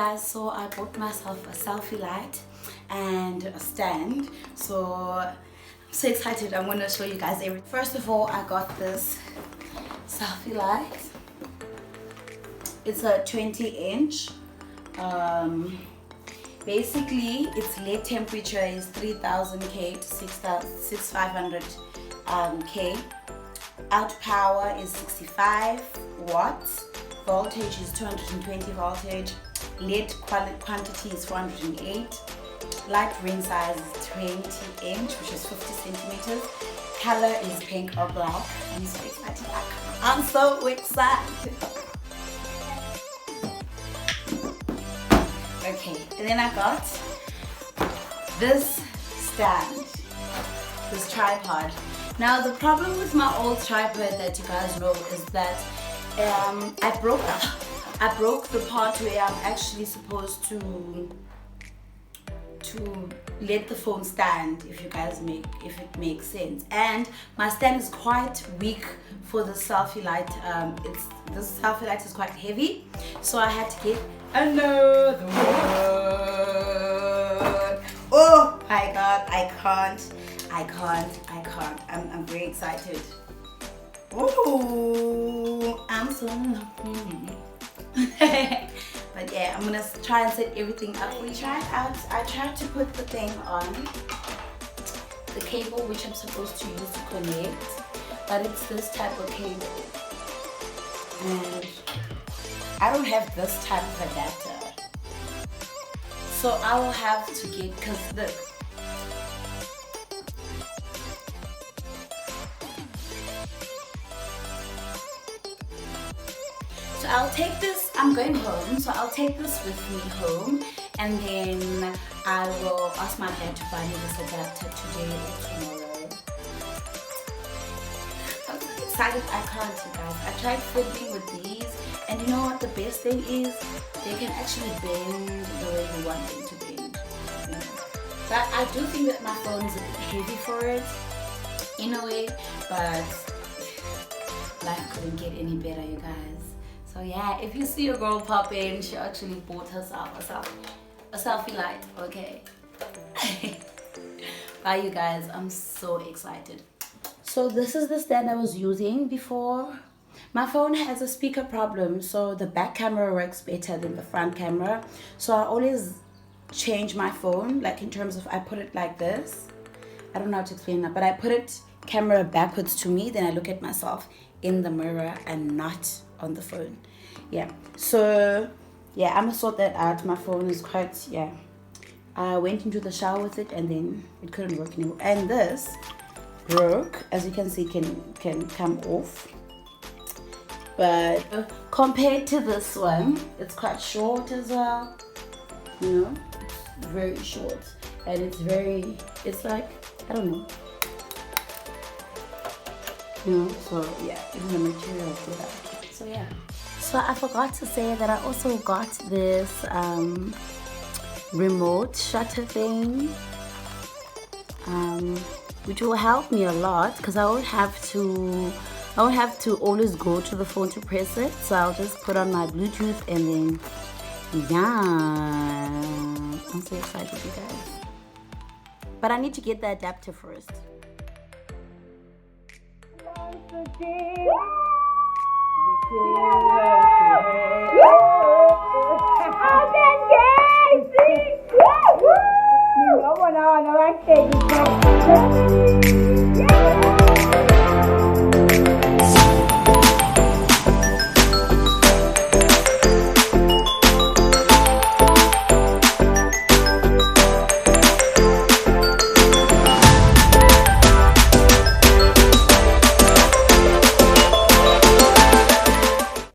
guys, so I bought myself a selfie light and a stand. So I'm so excited. I'm gonna show you guys everything. First of all, I got this selfie light. It's a 20-inch. Basically its LED temperature is 3000 K to 6500 K. Out power is 65 watts. Voltage is 220 voltage. LED quantity is 408. Light ring size is 20-inch, which is 50 centimeters. Color is pink or black. I'm so excited. I'm so excited. Okay, and then I got this stand, this tripod. Now the problem with my old tripod that you guys know is that I broke the part where I'm actually supposed to let the phone stand, if it makes sense. And my stand is quite weak for the selfie light. This selfie light is quite heavy, so I had to get another one. Oh my god, I can't. I'm very excited. Oh, I'm so but yeah, I'm gonna try and set everything up. I tried to put the thing on the cable which I'm supposed to use to connect, but it's this type of cable and I don't have this type of adapter, so I will have to get, because so I'll take this, I'm going home, so I'll take this with me home, and then I will ask my dad to buy me this adapter today or tomorrow. I'm so excited. I can't, you guys. I tried fiddling with these, and you know what the best thing is? They can actually bend the way you want them to bend. You know? But I do think that my phone is a bit heavy for it, in a way, but life couldn't get any better, you guys. So yeah, if you see a girl pop in, she actually bought herself a selfie light, okay? Bye you guys, I'm so excited. So this is the stand I was using before. My phone has a speaker problem, so the back camera works better than the front camera. So I always change my phone, like in terms of I put it like this. I don't know how to explain that, but I put it camera backwards to me, then I look at myself in the mirror and not on the phone. Yeah, so yeah, I'm gonna sort that out. My phone is quite, yeah, I went into the shower with it and then it couldn't work anymore, and this broke, as you can see, can come off, but compared to this one, it's quite short as well, you know, very short, and it's like, I don't know, you know, so yeah, even the material for that. So yeah, so I forgot to say that I also got this remote shutter thing, which will help me a lot, because I won't have to always go to the phone to press it. So I'll just put on my Bluetooth and then yeah, I'm so excited, you guys. But I need to get the adapter first. I want to know, I said,